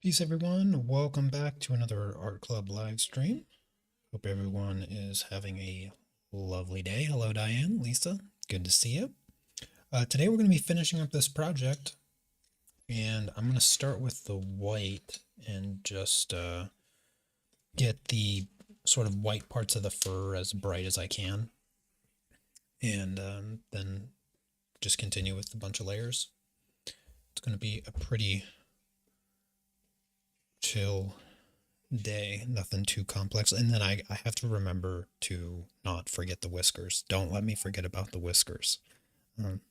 Peace, everyone. Welcome back to another Art Club live stream. Hope everyone is having a lovely day. Hello, Diane, Lisa. Good to see you. Today we're going to be finishing up this project, and I'm going to start with the white and just get the sort of white parts of the fur as bright as I can, and then just continue with a bunch of layers. It's going to be a pretty chill day, nothing too complex. And then I have to remember to not forget the whiskers. Don't let me forget about the whiskers. Um,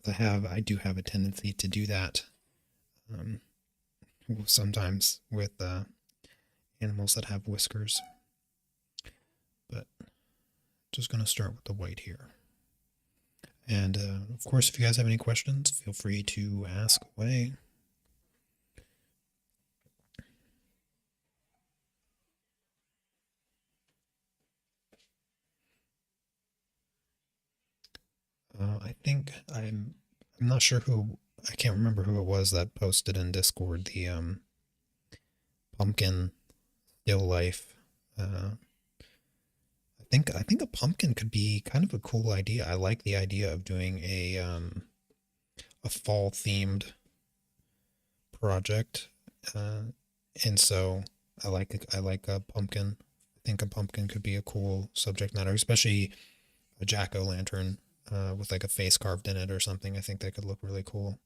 I do have a tendency to do that um, sometimes with animals that have whiskers. But just going to start with the white here. And of course, if you guys have any questions, feel free to ask away. I think I'm not sure who, I can't remember who it was that posted in Discord the pumpkin still life. I think a pumpkin could be kind of a cool idea. I like the idea of doing a fall themed project, and so I like a pumpkin. I think a pumpkin could be a cool subject matter, especially a jack-o'-lantern with like a face carved in it or something. I think that could look really cool.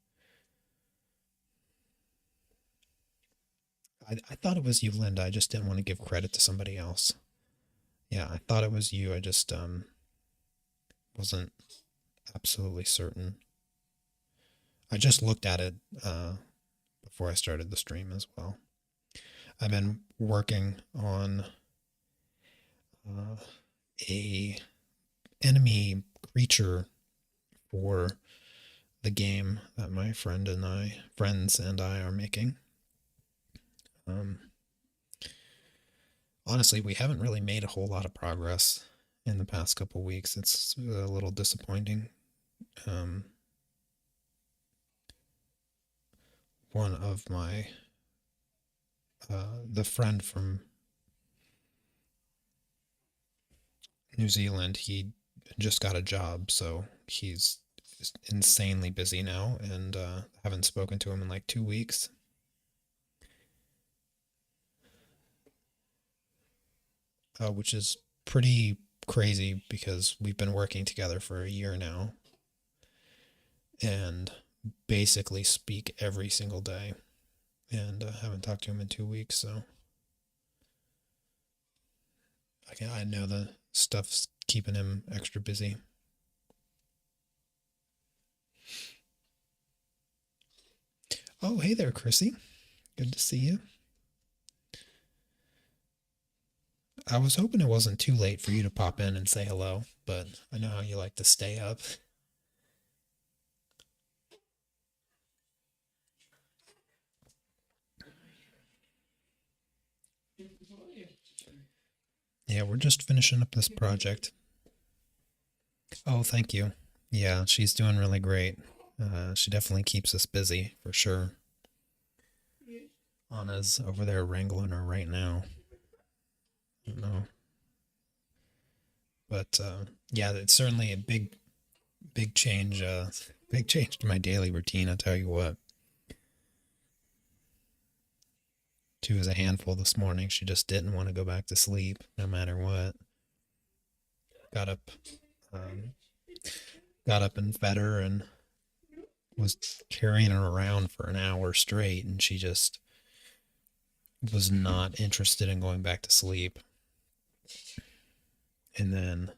I thought it was you, Linda. I just didn't want to give credit to somebody else. Yeah, I thought it was you. I just wasn't absolutely certain. I just looked at it before I started the stream as well. I've been working on uh, a enemy creature for the game that my friends and I are making. Um, Honestly, we haven't really made a whole lot of progress in the past couple weeks. It's a little disappointing. Um, One of my the friend from New Zealand, he just got a job, so he's insanely busy now, and haven't spoken to him in like 2 weeks. Which is pretty crazy because we've been working together for a year now and basically speak every single day, and haven't talked to him in 2 weeks, so I know the stuff's keeping him extra busy. Oh, hey there, Chrissy. Good to see you. I was hoping it wasn't too late for you to pop in and say hello, but I know how you like to stay up. Yeah, we're just finishing up this project. Oh, thank you. Yeah, she's doing really great. She definitely keeps us busy, for sure. Anna's over there wrangling her right now. I don't know. But yeah, it's certainly a big change, big change to my daily routine, I'll tell you what. She was a handful this morning. She just didn't want to go back to sleep, no matter what. Got up, um, got up and fed her and was carrying her around for an hour straight, and she just was not interested in going back to sleep. And then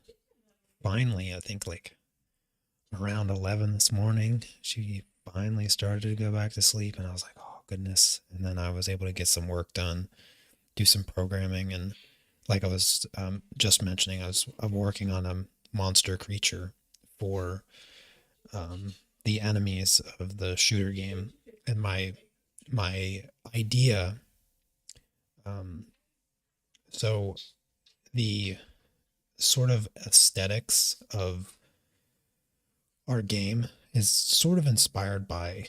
finally, I think like around 11 this morning, she finally started to go back to sleep, and I was like, oh goodness. And then I was able to get some work done, do some programming, and like I was just mentioning, I'm working on a monster creature for um, the enemies of the shooter game, and my idea. Um, so the sort of aesthetics of our game is sort of inspired by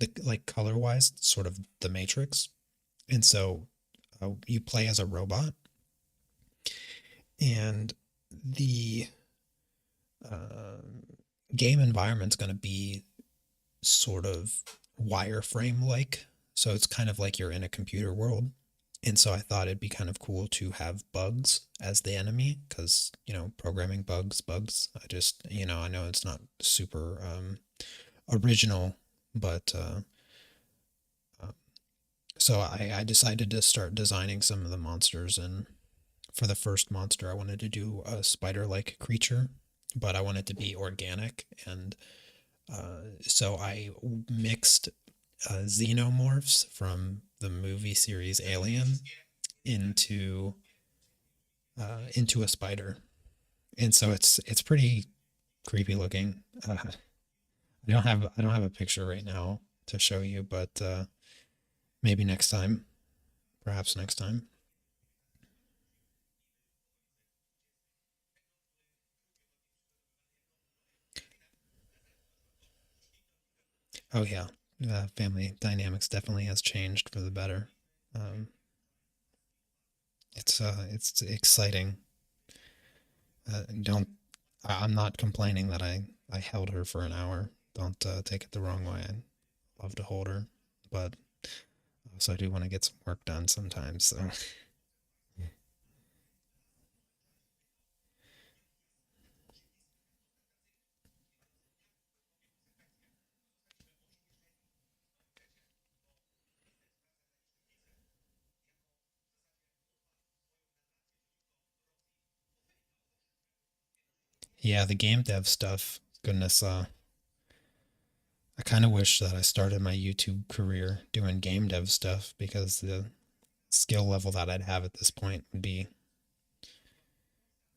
the like color wise, sort of the Matrix. And so you play as a robot, and the uh, game environment's going to be sort of wireframe like. So it's kind of like you're in a computer world. And so I thought it'd be kind of cool to have bugs as the enemy because, programming bugs. I know it's not super original, but uh, so I decided to start designing some of the monsters. And for the first monster, I wanted to do a spider like creature, but I wanted to be organic. And so I mixed xenomorphs from the movie series Alien into into a spider, and so it's pretty creepy looking. I don't have a picture right now to show you, but maybe next time, perhaps next time. Oh yeah, family dynamics definitely has changed for the better. Um, it's exciting. Don't I'm not complaining that I held her for an hour. Don't take it the wrong way. I love to hold her, but also I do want to get some work done sometimes. So yeah, the game dev stuff. Goodness, I kind of wish that I started my YouTube career doing game dev stuff because the skill level that I'd have at this point would be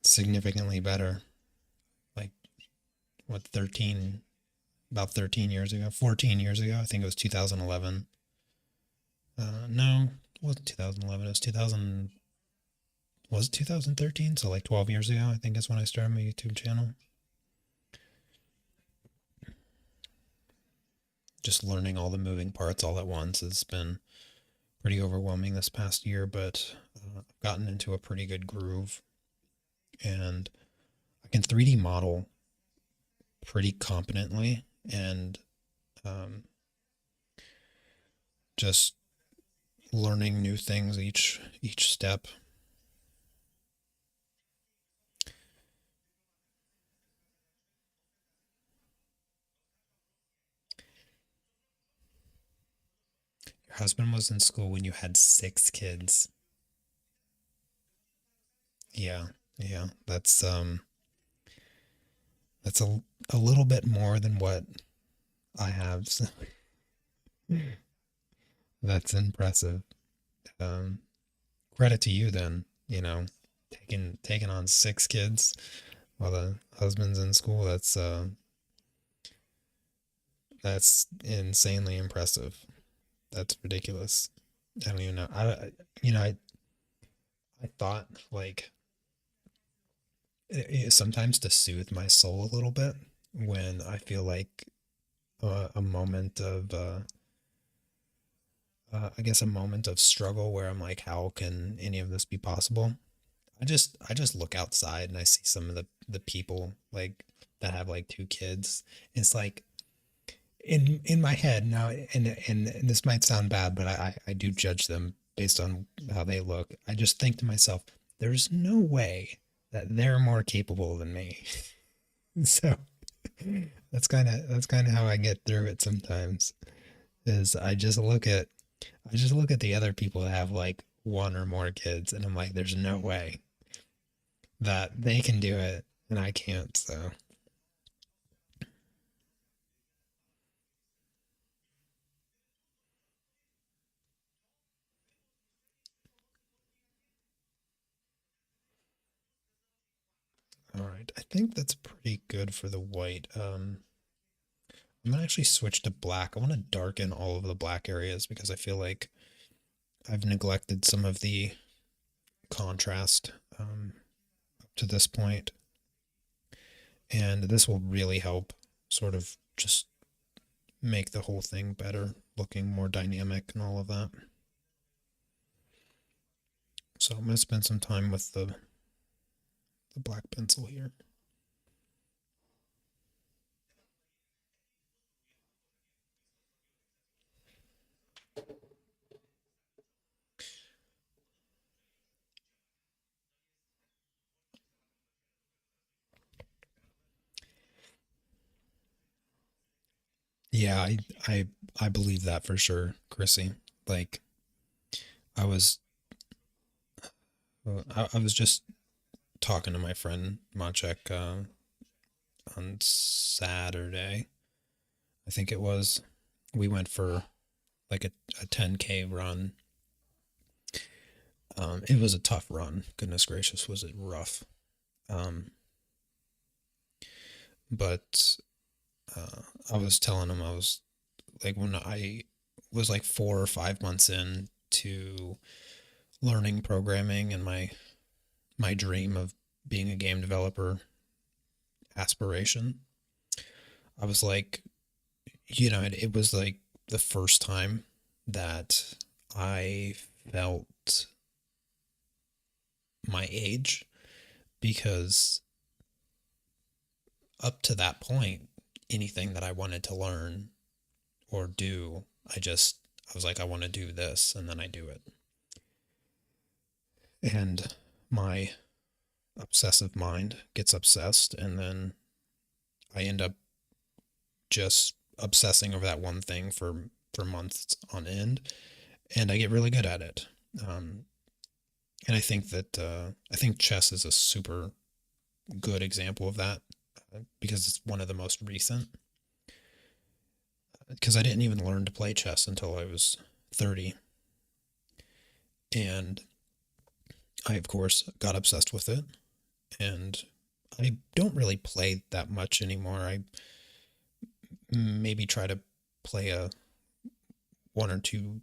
significantly better. Like what 13 about 13 years ago, 14 years ago, I think it was 2011. No, it wasn't 2011. It was 2000 was it 2013? So like 12 years ago, I think is when I started my YouTube channel. Just learning all the moving parts all at once has been pretty overwhelming this past year, but I've gotten into a pretty good groove, and I can 3D model pretty competently, and um, just learning new things each step. Your husband was in school when you had 6 kids. Yeah, yeah, that's a little bit more than what I have. So that's impressive. Um, Credit to you then. Taking on 6 kids while the husband's in school. That's insanely impressive. That's ridiculous. I don't even know. I thought like sometimes to soothe my soul a little bit when I feel like a moment of I guess a moment of struggle where I'm like, how can any of this be possible? I just look outside and I see some of the people like that have like 2 kids. It's like in my head now, and this might sound bad, but I do judge them based on how they look. I just think to myself, there's no way that they're more capable than me. So that's kind of how I get through it sometimes. Is I just look at the other people that have like one or more kids, and I'm like, there's no way that they can do it and I can't. So, all right, I think that's pretty good for the white. I'm gonna actually switch to black. I want to darken all of the black areas because I feel like I've neglected some of the contrast up to this point, and this will really help sort of just make the whole thing better, looking more dynamic and all of that. So I'm going to spend some time with the black pencil here. Yeah, I I believe that for sure, Chrissy. Like I was I was just talking to my friend Maciek on Saturday. I think it was. We went for like a 10K run. It was a tough run. Goodness gracious, was it rough. Um, but I was telling him I was like when I was like 4 or 5 months in to learning programming and my dream of being a game developer aspiration. I was like, it was like the first time that I felt my age because up to that point, anything that I wanted to learn or do, I was like, I want to do this, and then I do it. And my obsessive mind gets obsessed, and then I end up just obsessing over that one thing for months on end, and I get really good at it. Um, and I think chess is a super good example of that because it's one of the most recent. Because I didn't even learn to play chess until I was 30, and I of course got obsessed with it, and I don't really play that much anymore. I maybe try to play a 1 or 2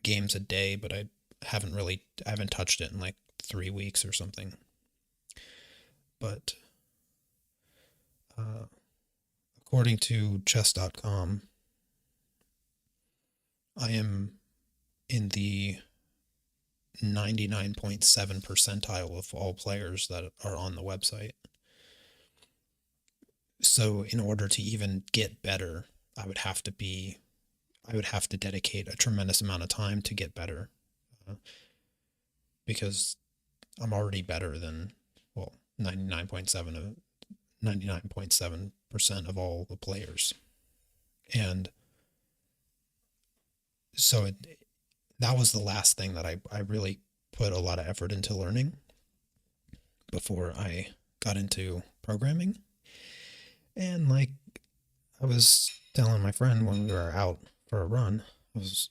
games a day, but I haven't touched it in like 3 weeks or something. But uh, according to chess.com, I am in the 99.7 percentile of all players that are on the website. So in order to even get better, I would have to dedicate a tremendous amount of time to get better uh, because I'm already better than, well, 99.7% of all the players. And so that was the last thing that I really put a lot of effort into learning before I got into programming. And like I was telling my friend when we were out for a run, I was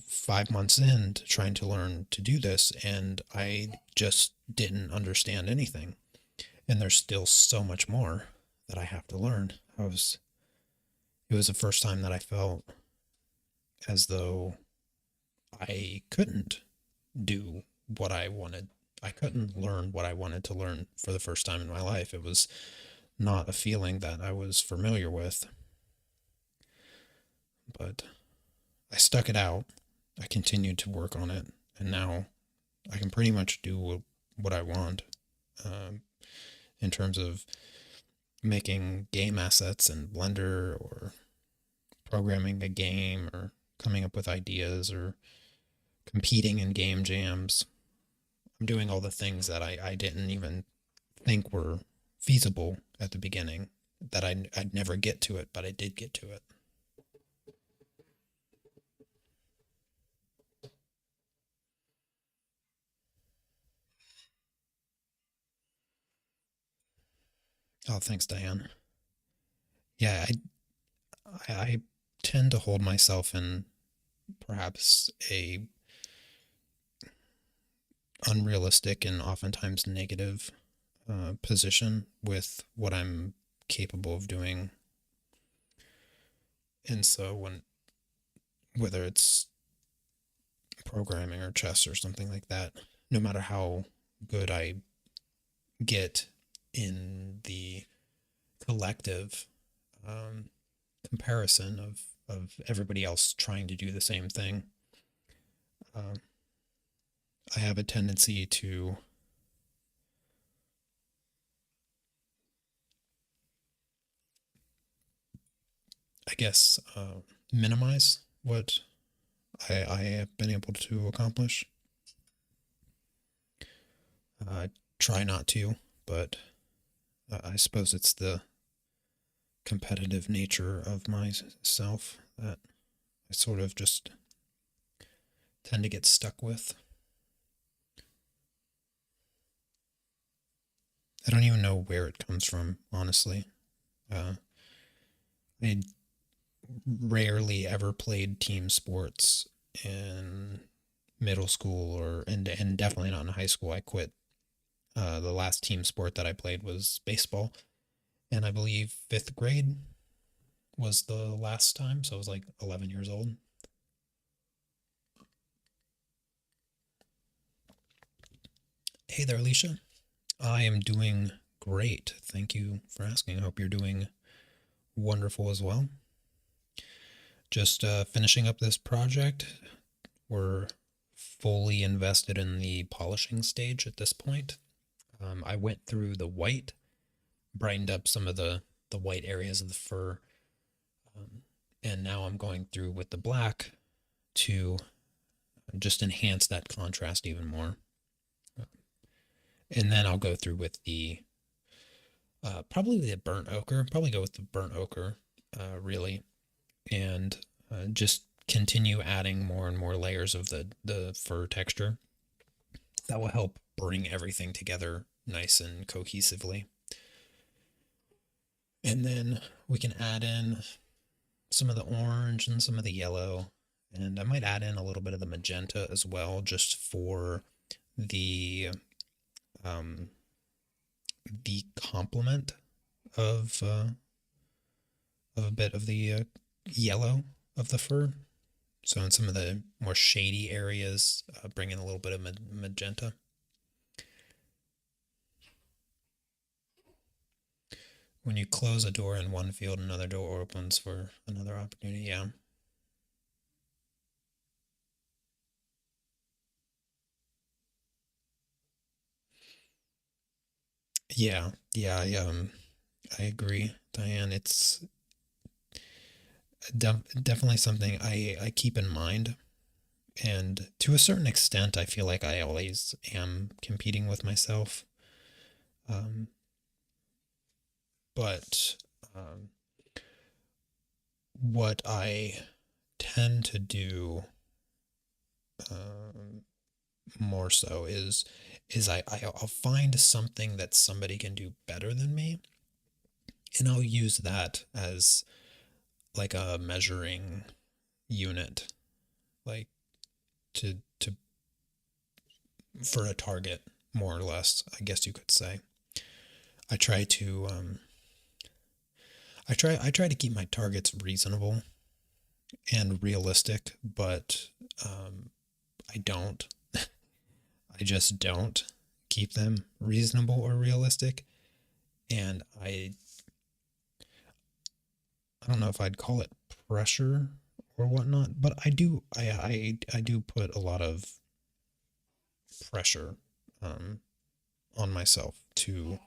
5 months in to trying to learn to do this, and I just didn't understand anything. And there's still so much more that I have to learn. It was the first time that I felt as though I couldn't do what I wanted. I couldn't learn what I wanted to learn for the first time in my life. It was not a feeling that I was familiar with, but I stuck it out. I continued to work on it, and now I can pretty much do what I want um, in terms of making game assets in Blender or programming a game or coming up with ideas or competing in game jams. I'm doing all the things that I didn't even think were feasible at the beginning, that I'd never get to it, but I did get to it. Oh, thanks, Diane. Yeah, I tend to hold myself in perhaps a unrealistic and oftentimes negative position with what I'm capable of doing. And so whether it's programming or chess or something like that, no matter how good I get in the collective, um, comparison of everybody else trying to do the same thing. Um, I have a tendency to, I guess, minimize what I have been able to accomplish. I try not to, but I suppose it's the competitive nature of myself that I sort of just tend to get stuck with. I don't even know where it comes from, honestly. I rarely ever played team sports in middle school and definitely not in high school. I quit. The last team sport that I played was baseball, and I believe fifth grade was the last time, so I was like 11 years old. Hey there, Alicia. I am doing great. Thank you for asking. I hope you're doing wonderful as well. Just finishing up this project. We're fully invested in the polishing stage at this point. I went through the white, brightened up some of the white areas of the fur, and now I'm going through with the black to just enhance that contrast even more. And then I'll go through with the probably the burnt ochre. Probably go with the burnt ochre, really, and just continue adding more and more layers of the fur texture. That will help bring everything together nice and cohesively. And then we can add in some of the orange and some of the yellow. And I might add in a little bit of the magenta as well, just for the um, the complement of a bit of the yellow of the fur. So in some of the more shady areas, bring in a little bit of magenta. When you close a door in one field, another door opens for another opportunity. Yeah. Yeah. I agree, Diane. It's definitely something I keep in mind. And to a certain extent, I feel like I always am competing with myself. Um, but what I tend to do um, more so is I'll find something that somebody can do better than me, and I'll use that as like a measuring unit, like to for a target, more or less, I guess you could say. I try to I try to keep my targets reasonable and realistic, but I don't. I just don't keep them reasonable or realistic, and I don't know if I'd call it pressure or whatnot, but I do put a lot of pressure um, on myself to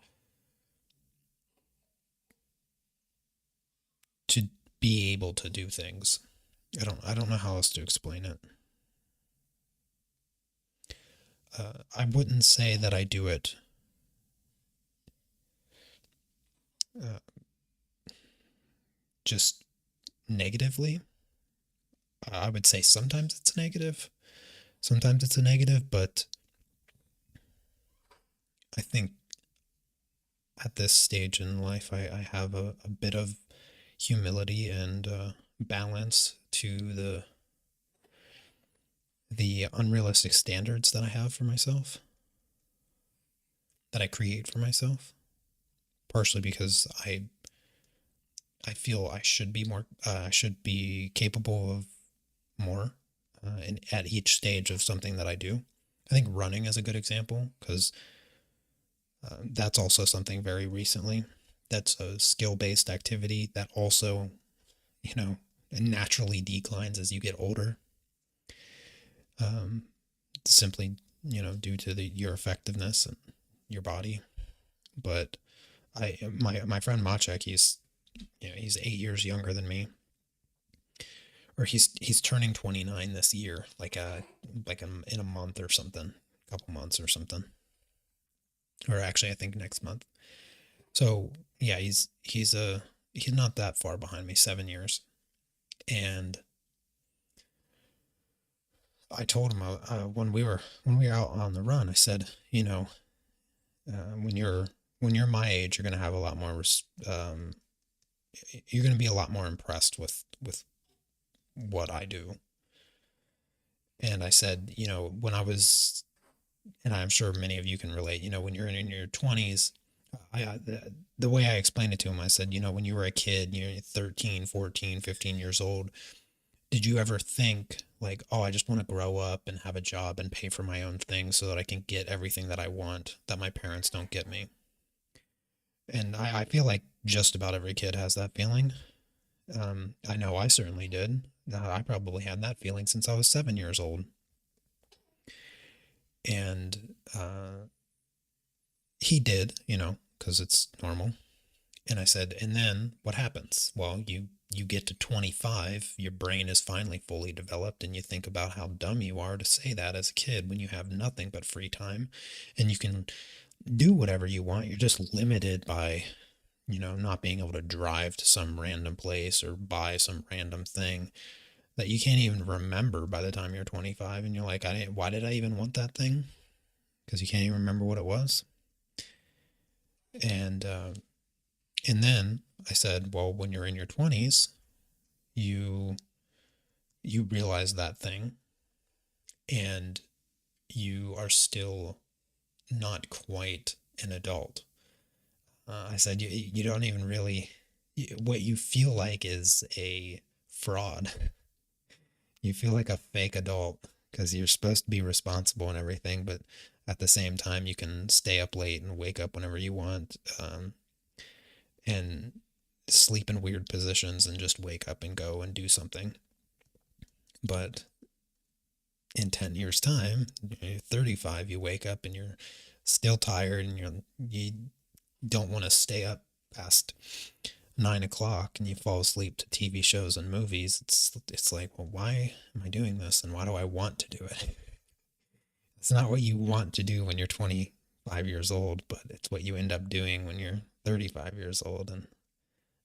be able to do things. I don't know how else to explain it. I wouldn't say that I do it uh, just negatively. I would say sometimes it's negative, sometimes it's a negative, but I think at this stage in life, I have a bit of humility and balance to the unrealistic standards that I have for myself, that I create for myself. Partially because I feel I should be more, I should be capable of more at each stage of something that I do. I think running is a good example because that's also something very recently that's a skill-based activity that also, you know, naturally declines as you get older. Um, Simply, due to your effectiveness and your body. But my friend Machek, he's 8 years younger than me, or he's turning 29 this year, in a month or something, a couple months or something, or actually I think next month. So yeah, he's not that far behind me, 7 years. And I told him when we were out on the run, I said, when you're my age, you're gonna have a lot more. You're gonna be a lot more impressed with what I do. And I said, when I was, and I'm sure many of you can relate. When you're in your 20s, the way I explained it to him, I said, when you were a kid, you're 13, 14, 15 years old, did you ever think like, oh, I just want to grow up and have a job and pay for my own things so that I can get everything that I want that my parents don't get me? And I feel like just about every kid has that feeling. I know I certainly did. I probably had that feeling since I was 7 years old. And he did, because it's normal. And I said, and then what happens? Well, you get to 25, your brain is finally fully developed, and you think about how dumb you are to say that as a kid when you have nothing but free time and you can do whatever you want. You're just limited by, not being able to drive to some random place or buy some random thing that you can't even remember by the time you're 25. And you're like, why did I even want that thing? Because you can't even remember what it was. And then I said, well, when you're in your 20s, you realize that thing, and you are still not quite an adult. I said, you don't even really, what you feel like is a fraud. You feel like a fake adult because you're supposed to be responsible and everything, but at the same time, you can stay up late and wake up whenever you want, and sleep in weird positions and just wake up and go and do something. But in 10 years' time, you're 35, you wake up and you're still tired, and you don't want to stay up past 9 o'clock, and you fall asleep to TV shows and movies. It's like, well, why am I doing this, and why do I want to do it? It's not what you want to do when you're 25 years old, but it's what you end up doing when you're 35 years old. And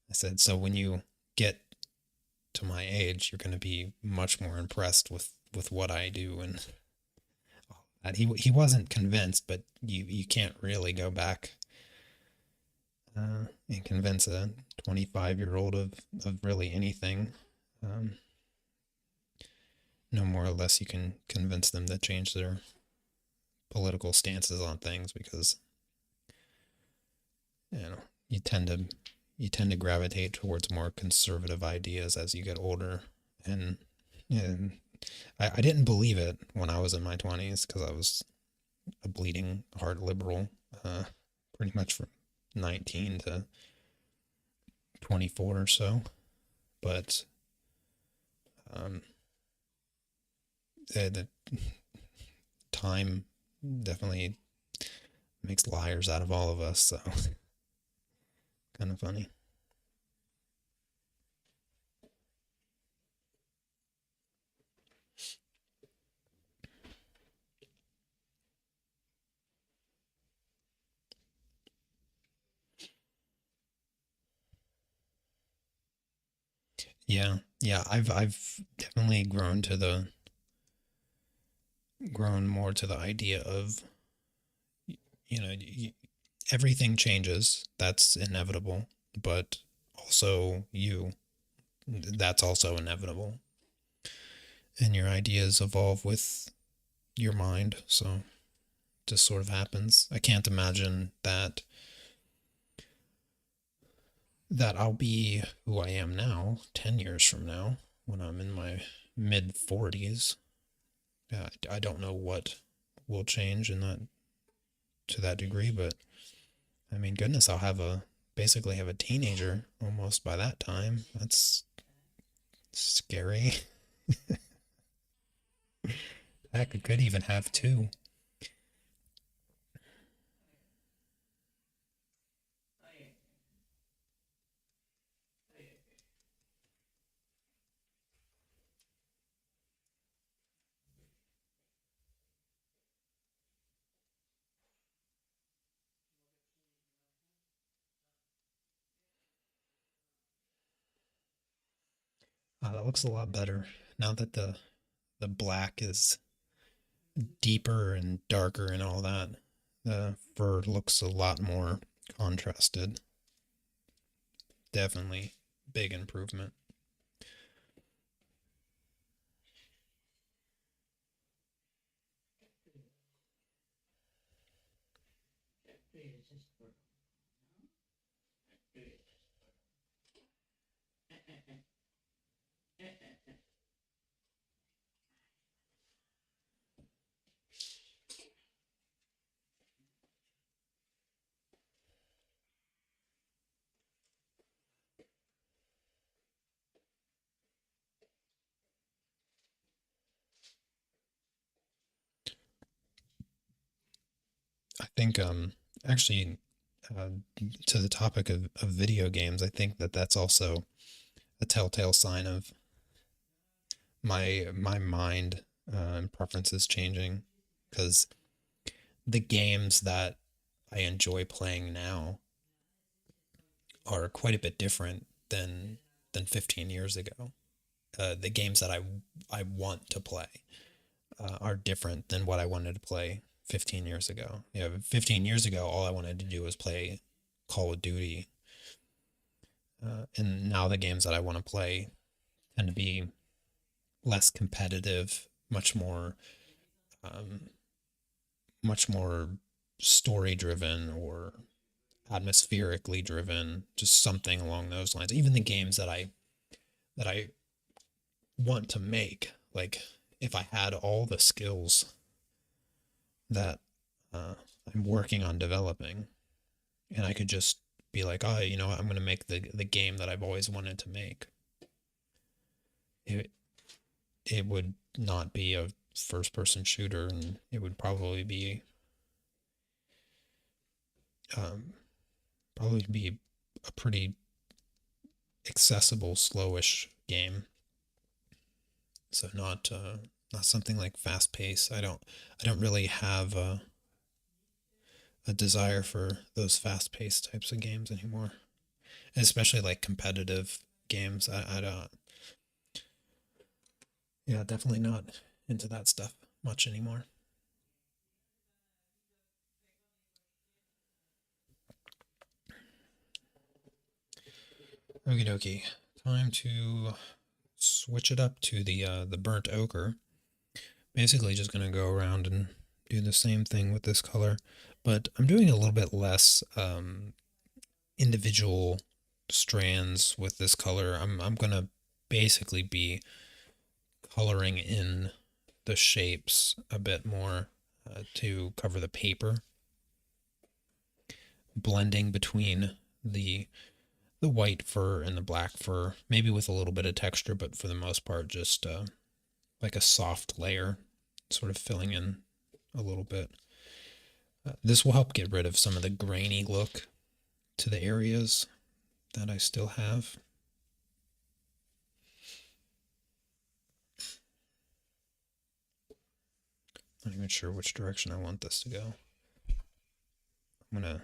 I said, so when you get to my age, you're going to be much more impressed with what I do and all that. He wasn't convinced, but you can't really go back and convince a 25-year-old of really anything. Um, no more or less you can convince them to change their political stances on things, because you tend to gravitate towards more conservative ideas as you get older. And I didn't believe it when I was in my 20s, because I was a bleeding heart liberal, pretty much from 19 to 24 or so. But the time definitely makes liars out of all of us, so kind of funny. Yeah, I've definitely grown more to the idea of, you know, everything changes. That's inevitable, but also that's also inevitable. And your ideas evolve with your mind, so it just sort of happens. I can't imagine that I'll be who I am now 10 years from now when I'm in my mid 40s. I don't know what will change in that to that degree, but I mean, goodness, I'll have basically have a teenager almost by that time. That's scary. Heck, it could even have two. That looks a lot better now that the black is deeper and darker and all that. The fur looks a lot more contrasted. Definitely big improvement. I think actually uh, to the topic of video games, I think that that's also a telltale sign of my mind and preferences changing because the games that I enjoy playing now are quite a bit different than 15 years ago. The games that I want to play are different than what I wanted to play 15 years ago. 15 years ago, all I wanted to do was play Call of Duty, and now the games that I want to play tend to be less competitive, um, much more story driven or atmospherically driven, just something along those lines. Even the games that I want to make, like if I had all the skills that uh, I'm working on developing, and I could just be like, oh, I'm going to make the game that I've always wanted to make. It it would not be a first person shooter, and it would um, probably be a pretty accessible, slowish game. So not something like fast pace. I don't really have a desire for those fast paced types of games anymore, especially like competitive games. I don't. Yeah, definitely not into that stuff much anymore. Okie dokie. Time to switch it up to the burnt ochre. Basically, just gonna go around and do the same thing with this color, but I'm doing a little bit less individual strands with this color. I'm gonna basically be coloring in the shapes a bit more to cover the paper, blending between the white fur and the black fur, maybe with a little bit of texture, but for the most part, just like a soft layer, sort of filling in a little bit. This will help get rid of some of the grainy look to the areas that I still have. Not even sure which direction I want this to go. I'm gonna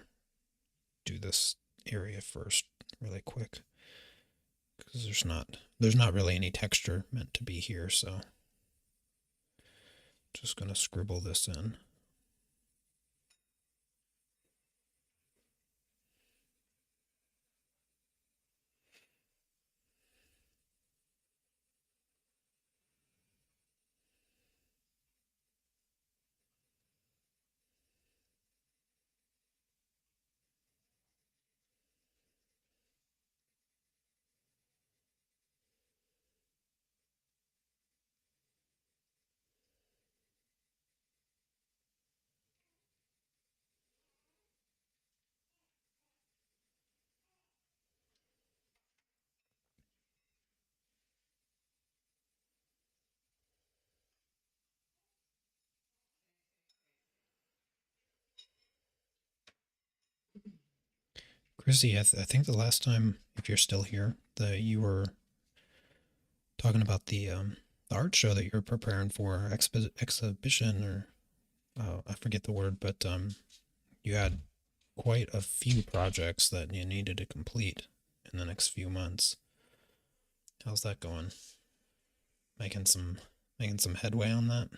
do this area first really quick because there's not really any texture meant to be here, so just gonna scribble this in. Chrissy, I think the last time, if you're still here, that you were talking about the art show that you're preparing for exhibition, or I forget the word, but you had quite a few projects that you needed to complete in the next few months. How's that going? Making some making some headway on that?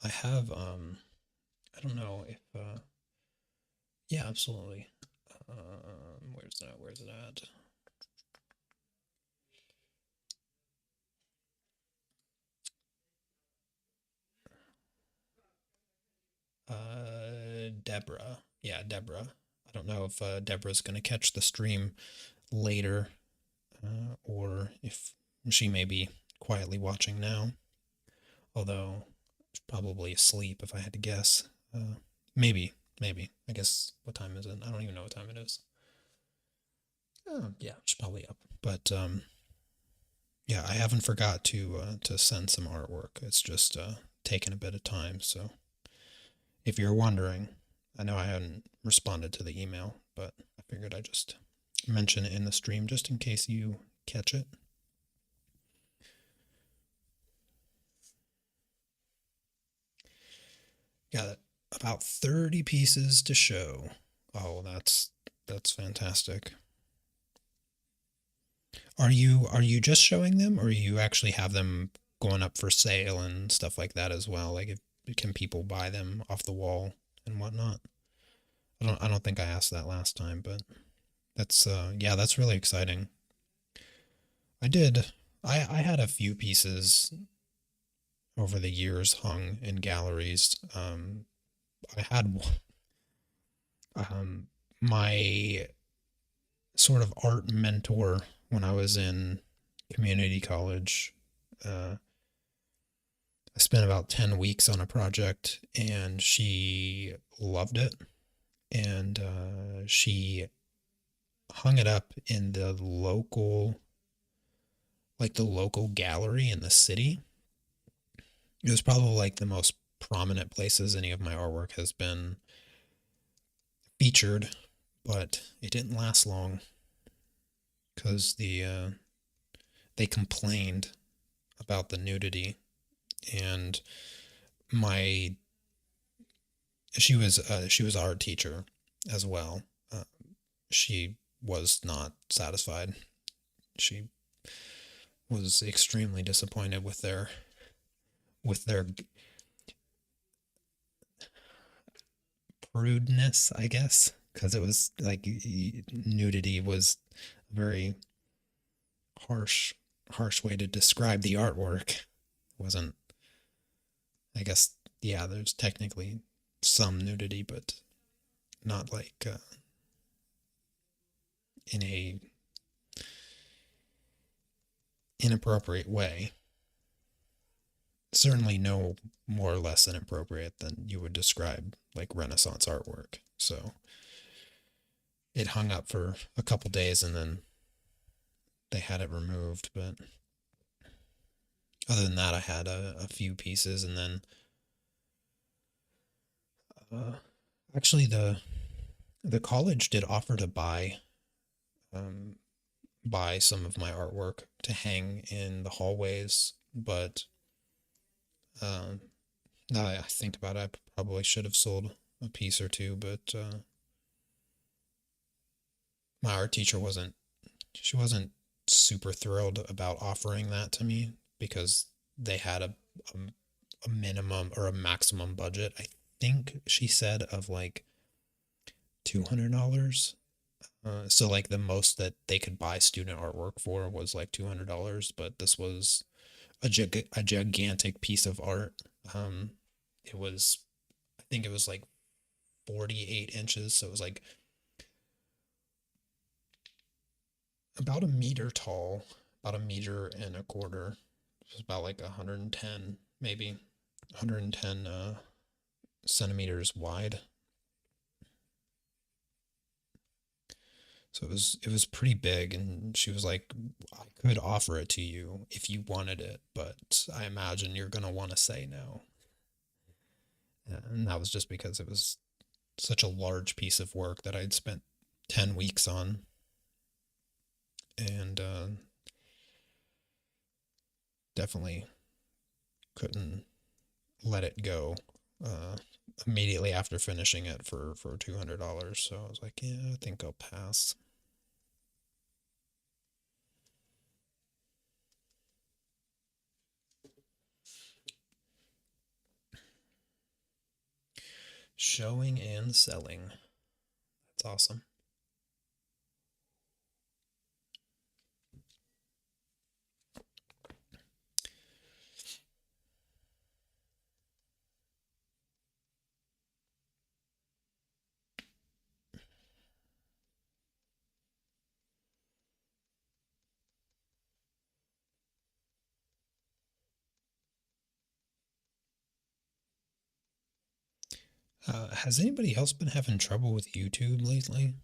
I have I don't know if yeah, absolutely. Where's that? Where's it at? Deborah. Yeah, Deborah. I don't know if Deborah's going to catch the stream later, or if she may be quietly watching now. Although, she's probably asleep if I had to guess. Maybe, maybe. I guess, what time is it? I don't even know what time it is. Oh, yeah, she's probably up. But yeah, I haven't forgot to send some artwork. It's just taken a bit of time. So if you're wondering, I know I hadn't responded to the email, but I figured I'd just mention it in the stream just in case you catch it. Got about 30 pieces to show. Oh, that's fantastic. Are you just showing them, or you actually have them going up for sale and stuff like that as well? Like, can people buy them off the wall and whatnot? I don't think I asked that last time, but that's yeah, that's really exciting. I did. I had a few pieces over the years hung in galleries. I had my sort of art mentor when I was in community college. I spent about 10 weeks on a project, and she loved it. And she hung it up in the local gallery in the city. It was probably like the most prominent places any of my artwork has been featured, but it didn't last long because they complained about the nudity. And my she was our teacher as well. Uh, she was not satisfied. She was extremely disappointed with their prudeness, I guess, because it was like nudity was a very harsh harsh way to describe the artwork. It wasn't, I guess, yeah, there's technically some nudity, but not like in a inappropriate way. Certainly no more or less inappropriate than you would describe like Renaissance artwork. So it hung up for a couple days, and then they had it removed. But other than that, I had a few pieces, and then uh, actually the college did offer to um, buy some of my artwork to hang in the hallways, but um, now that I think about it, I probably should have sold a piece or two. But my art teacher wasn't super thrilled about offering that to me because they had a, a minimum or a maximum budget. I think she said of like $200. So like the most that they could buy student artwork for was like $200, but this was a gigantic piece of art. Um, it was, I think it was like 48 inches, so it was like about a meter tall, about 1.25 meters. It's about like 110, maybe 110 centimeters wide. So it was pretty big, and she was like, I could offer it to you if you wanted it, but I imagine you're gonna want to say no. And that was just because it was such a large piece of work that I'd spent 10 weeks on, and definitely couldn't let it go uh, immediately after finishing it for $200. So I was like, yeah, I think I'll pass. Showing and selling. That's awesome. Has anybody else been having trouble with YouTube lately?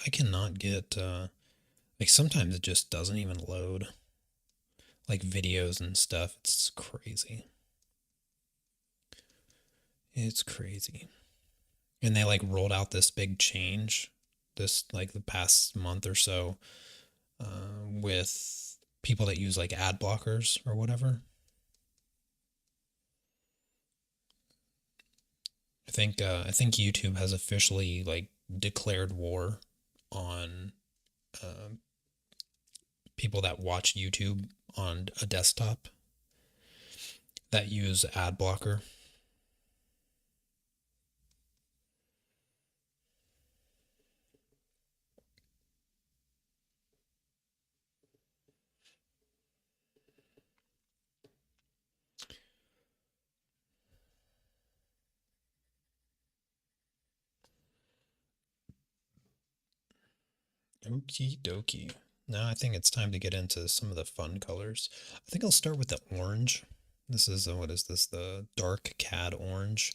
I cannot get, like, sometimes it just doesn't even load, like, videos and stuff. It's crazy. It's crazy. And they, like, rolled out this big change this, like, the past month or so with people that use, like, ad blockers or whatever. I think YouTube has officially, like, declared war on uh, people that watch YouTube on a desktop that use ad blocker. Okie dokie. Now I think it's time to get into some of the fun colors. I think I'll start with the orange. This is, what is this? The dark cad orange.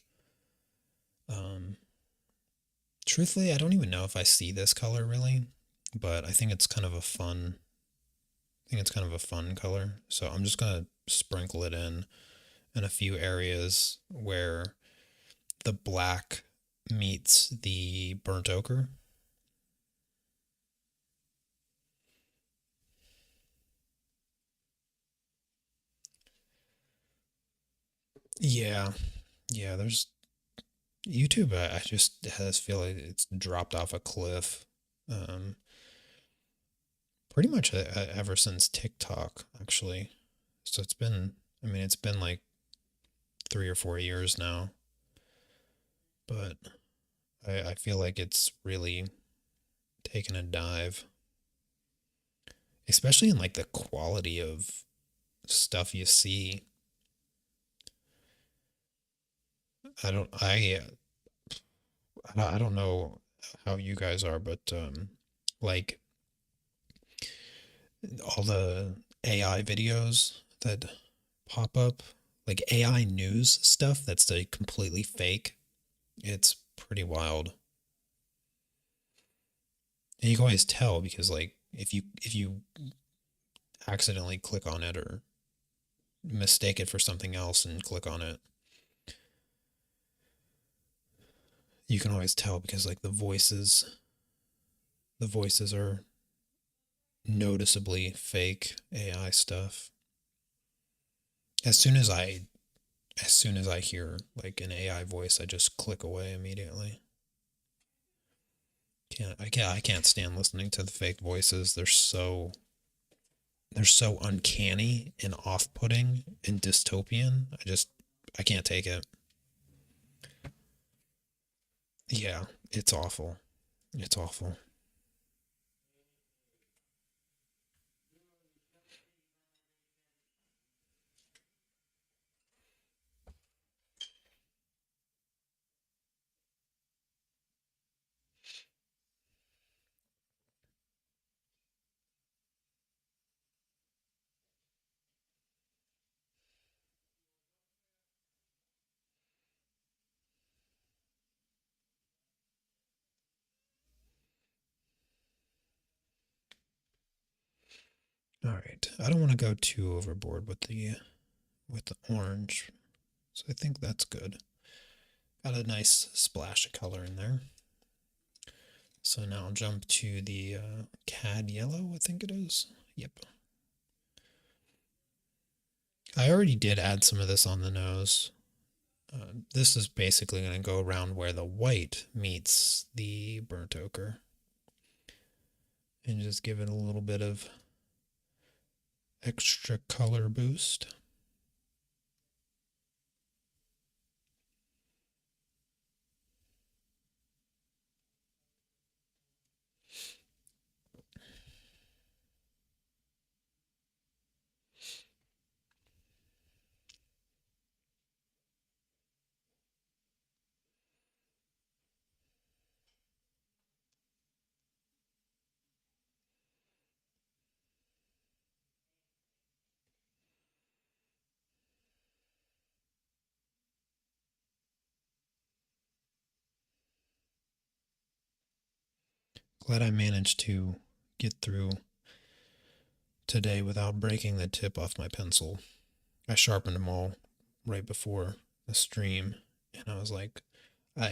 Um, Truthfully, I don't even know if I see this color really, but I think it's kind of a fun. I think it's kind of a fun color. So I'm just gonna sprinkle it in a few areas where the black meets the burnt ochre. Yeah, yeah. There's YouTube. I just has feel like it's dropped off a cliff. Um, Pretty much ever since TikTok, actually. So it's been. I mean, it's been like 3 or 4 years now, but I feel like it's really taken a dive, especially in like the quality of stuff you see. I don't. I don't know how you guys are, but like all the AI videos that pop up, like AI news stuff that's like completely fake. It's pretty wild. And you can always tell because like if you accidentally click on it or mistake it for something else and click on it, you can always tell because like the voices are noticeably fake AI stuff. As soon as I as soon as I hear like an AI voice, I just click away immediately. I can't stand listening to the fake voices. They're so uncanny and off-putting and dystopian. I can't take it. Yeah, it's awful. It's awful. All right. I don't want to go too overboard with the orange. So I think that's good. Got a nice splash of color in there. So now I'll jump to the cad yellow, I think it is. Yep. I already did add some of this on the nose. This is basically going to go around where the white meets the burnt ochre and just give it a little bit of extra color boost. Glad I managed to get through today without breaking the tip off my pencil. I sharpened them all right before the stream, and I was like,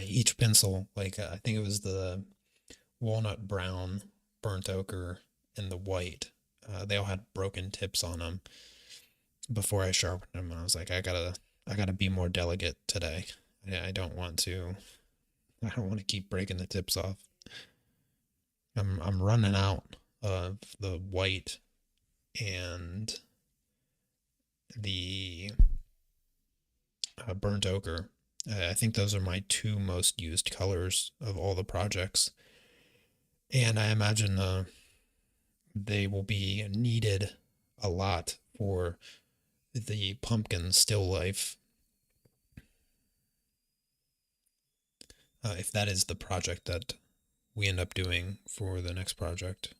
each pencil, like I think it was the walnut brown, burnt ochre, and the white. They all had broken tips on them before I sharpened them, and I was like, I gotta be more delicate today. I don't want to, I don't want to keep breaking the tips off. I'm running out of the white and the burnt ochre. I think those are my two most used colors of all the projects, and I imagine they will be needed a lot for the pumpkin still life. If that is the project that we end up doing for the next project.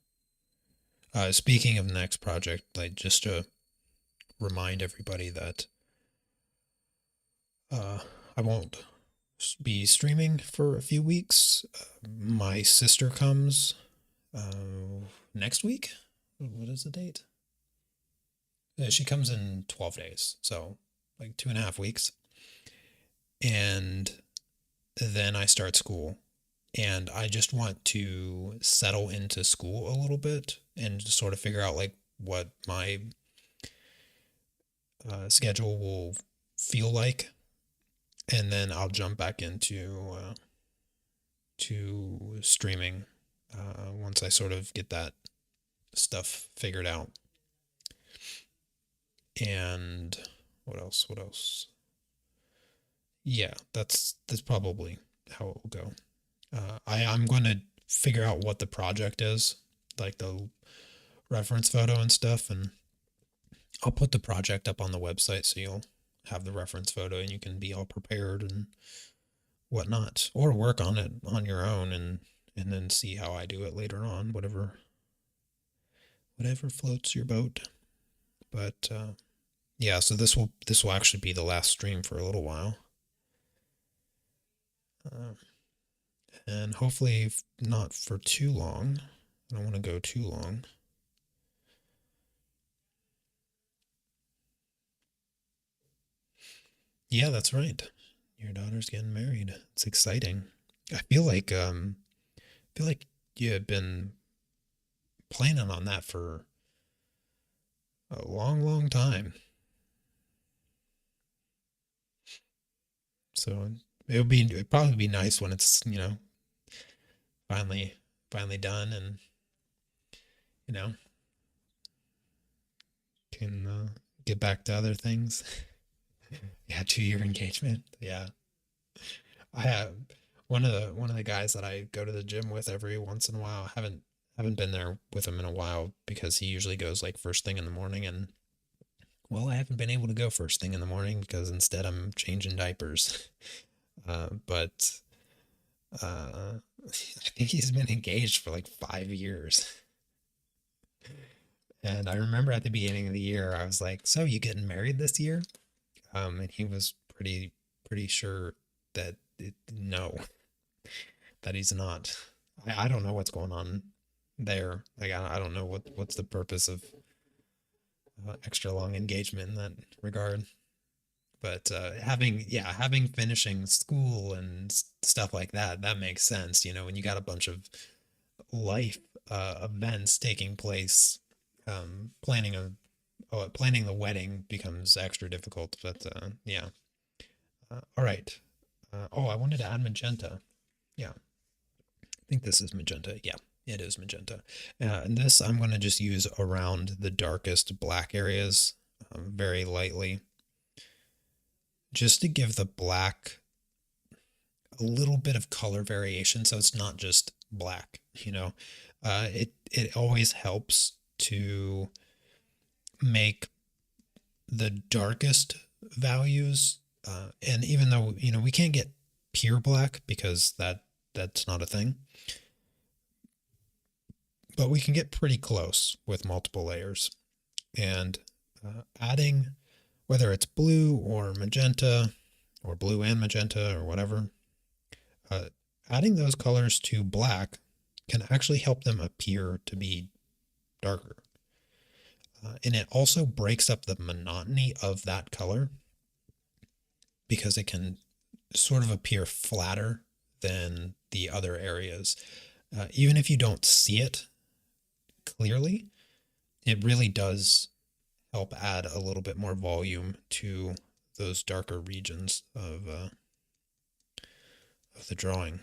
Speaking of the next project, like just to remind everybody that uh, I won't be streaming for a few weeks. My sister comes next week. What is the date? She comes in 12 days, so like 2.5 weeks. And then I start school. And I just want to settle into school a little bit and just sort of figure out like what my schedule will feel like. And then I'll jump back into to streaming once I sort of get that stuff figured out. And what else? What else? Yeah, that's probably how it will go. I'm going to figure out what the project is, like the reference photo and stuff, and I'll put the project up on the website so you'll have the reference photo and you can be all prepared and whatnot, or work on it on your own and then see how I do it later on, whatever floats your boat. But yeah, so this will actually be the last stream for a little while, uh, and hopefully not for too long. I don't want to go too long. Yeah, that's right. Your daughter's getting married. It's exciting. I feel like you have been planning on that for a long, long time. So it'd probably be nice when it's, finally finally done and, you know, can get back to other things. Yeah, 2 year engagement. Yeah. I have one of the guys that I go to the gym with every once in a while. Haven't been there with him in a while because he usually goes like first thing in the morning, and well, I haven't been able to go first thing in the morning because instead I'm changing diapers. But I think he's been engaged for like 5 years. And I remember at the beginning of the year, I was like, "So you getting married this year?" And he was pretty sure that no, that he's not. I don't know what's going on there. Like I don't know what's the purpose of. extra long engagement in that regard. But having finishing school and stuff like that, that makes sense. You know, when you got a bunch of life events taking place, planning the wedding becomes extra difficult. But yeah. All right. I wanted to add magenta. Yeah, I think this is magenta. Yeah, it is magenta. And this I'm going to just use around the darkest black areas very lightly, just to give the black a little bit of color variation so it's not just black, you know. It always helps to make the darkest values, and even though, you know, we can't get pure black because that's not a thing, but we can get pretty close with multiple layers. And adding, whether it's blue or magenta or blue and magenta or whatever, uh, adding those colors to black can actually help them appear to be darker. And it also breaks up the monotony of that color because it can sort of appear flatter than the other areas. Even if you don't see it clearly, it really does help add a little bit more volume to those darker regions of the drawing.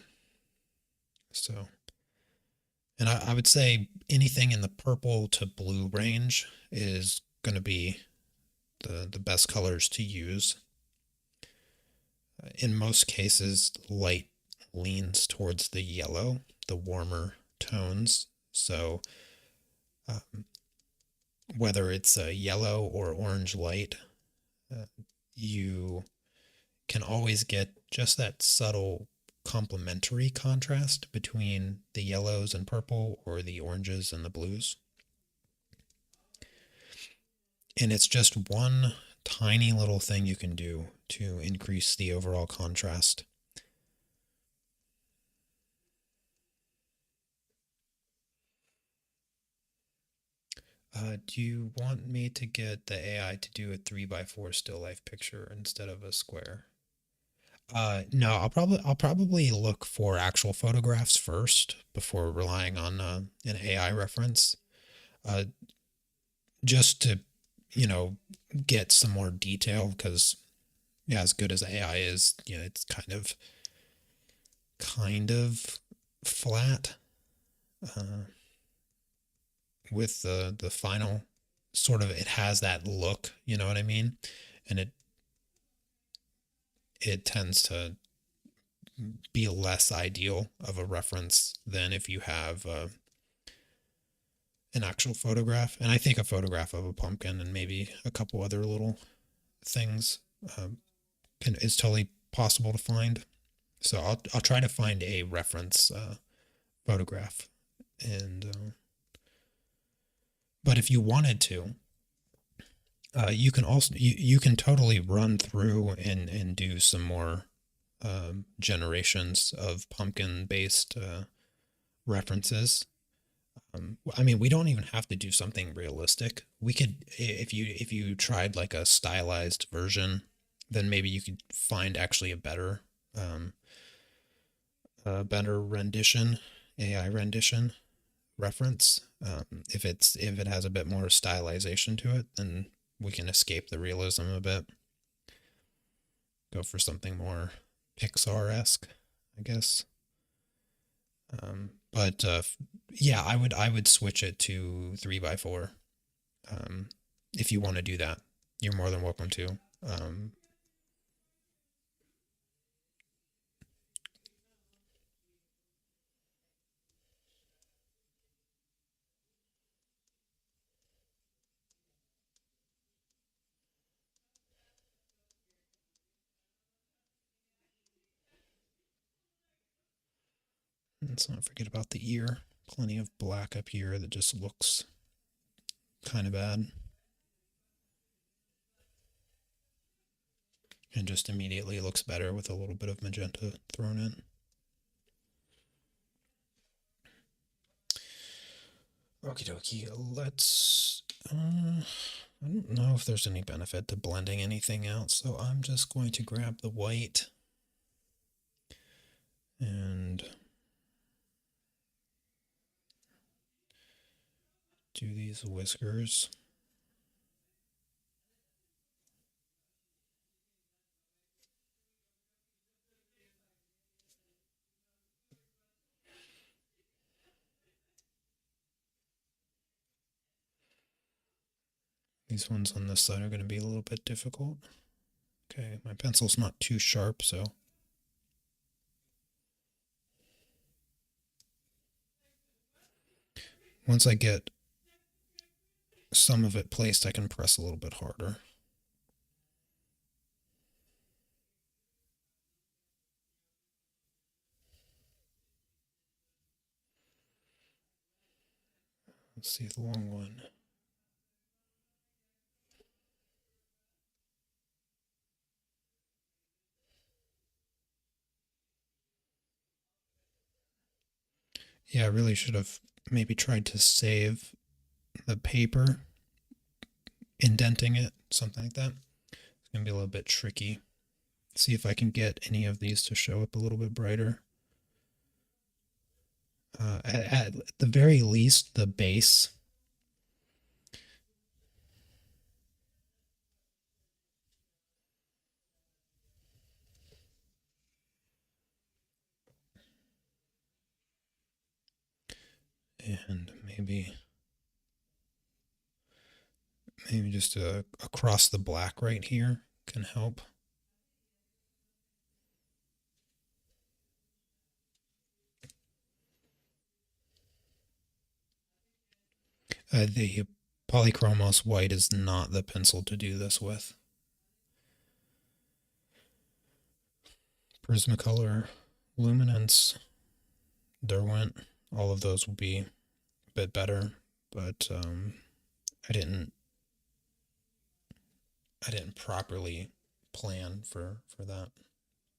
So, and I would say anything in the purple to blue range is going to be the best colors to use. In most cases, light leans towards the yellow, the warmer tones. So, whether it's a yellow or orange light, you can always get just that subtle complementary contrast between the yellows and purple or the oranges and the blues. And it's just one tiny little thing you can do to increase the overall contrast. Do you want me to get the AI to do a 3x4 still life picture instead of a square? No, I'll probably look for actual photographs first before relying on an AI reference, uh, just to, you know, get some more detail. Because yeah, as good as AI is, you know, it's kind of flat uh, with the final sort of, it has that look, you know what I mean, and it tends to be less ideal of a reference than if you have an actual photograph. And I think a photograph of a pumpkin and maybe a couple other little things is totally possible to find. So I'll try to find a reference photograph, and but if you wanted to, you can also you can totally run through and do some more generations of pumpkin based references. I mean, we don't even have to do something realistic. We could, if you tried like a stylized version, then maybe you could find actually um, a better rendition, AI rendition reference. If it has a bit more stylization to it, then we can escape the realism a bit. Go for something more Pixar-esque, I guess. But yeah, I would switch it to 3x4. Um, if you want to do that, you're more than welcome to. Um, let's not forget about the ear. Plenty of black up here that just looks kind of bad. And just immediately looks better with a little bit of magenta thrown in. Okie dokie, let's I don't know if there's any benefit to blending anything out, so I'm just going to grab the white and do these whiskers. These ones on this side are going to be a little bit difficult. Okay, my pencil's not too sharp, so once I get some of it placed, I can press a little bit harder. Let's see the long one. Yeah, I really should have maybe tried to save the paper, indenting it, something like that. It's going to be a little bit tricky. See if I can get any of these to show up a little bit brighter. At the very least, the base. And maybe just across the black right here can help. The PolyChromos white is not the pencil to do this with. Prismacolor, Luminance, Derwent, all of those will be a bit better, but I didn't properly plan for that,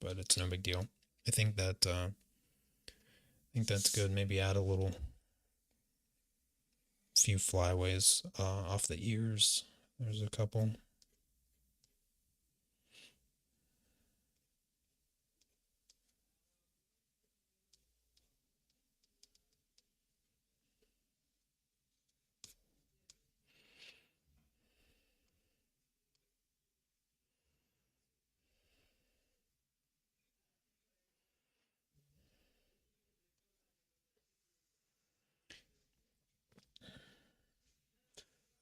but it's no big deal. I think that that's good. Maybe add a little few flyaways off the ears. There's a couple.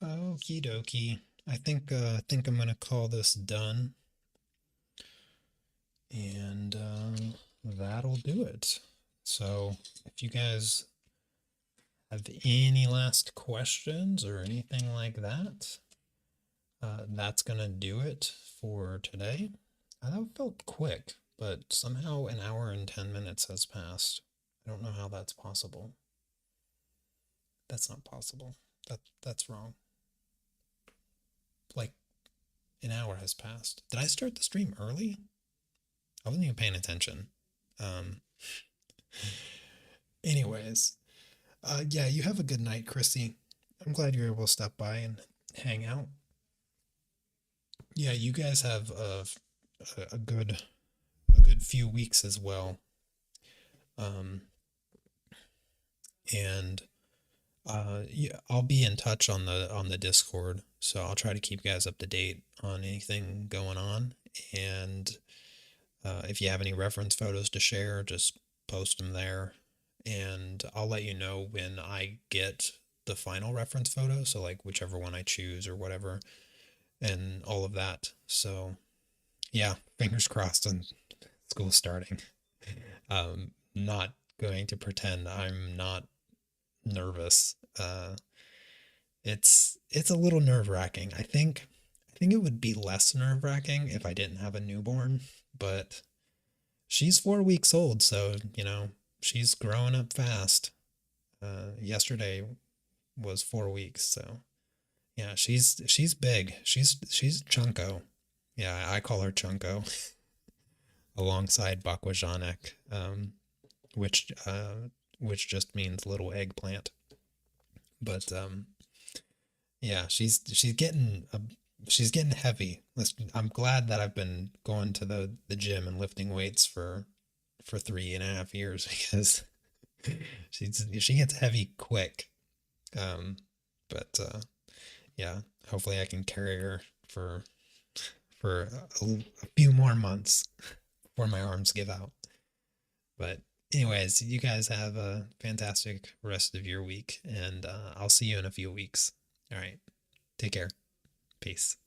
Okie dokie. I think I'm gonna call this done, and that'll do it. So if you guys have any last questions or anything like that, that's gonna do it for today. That felt quick, but somehow an hour and 10 minutes has passed. I don't know how that's possible. That's not possible. That's wrong. Like an hour has passed. Did I start the stream early? I wasn't even paying attention. Um, anyways, yeah, you have a good night, Chrissy. I'm glad you're able to stop by and hang out. Yeah, you guys have a good few weeks as well. Um, and yeah, I'll be in touch on the Discord, so I'll try to keep you guys up to date on anything going on. And if you have any reference photos to share, just post them there, and I'll let you know when I get the final reference photo. So like whichever one I choose or whatever, and all of that. So yeah, fingers crossed on school starting. Not going to pretend I'm not nervous. It's a little nerve wracking. I think it would be less nerve wracking if I didn't have a newborn, but she's 4 weeks old, so she's growing up fast. Yesterday was 4 weeks, so yeah, she's big. She's Chunko. Yeah, I call her Chunko alongside Bakwajanek, which which just means little eggplant. But Yeah, she's getting heavy. I'm glad that I've been going to the gym and lifting weights for 3.5 years because she gets heavy quick. Um, but yeah, hopefully I can carry her for for a few more months before my arms give out. But anyways, you guys have a fantastic rest of your week, and I'll see you in a few weeks. All right, take care. Peace.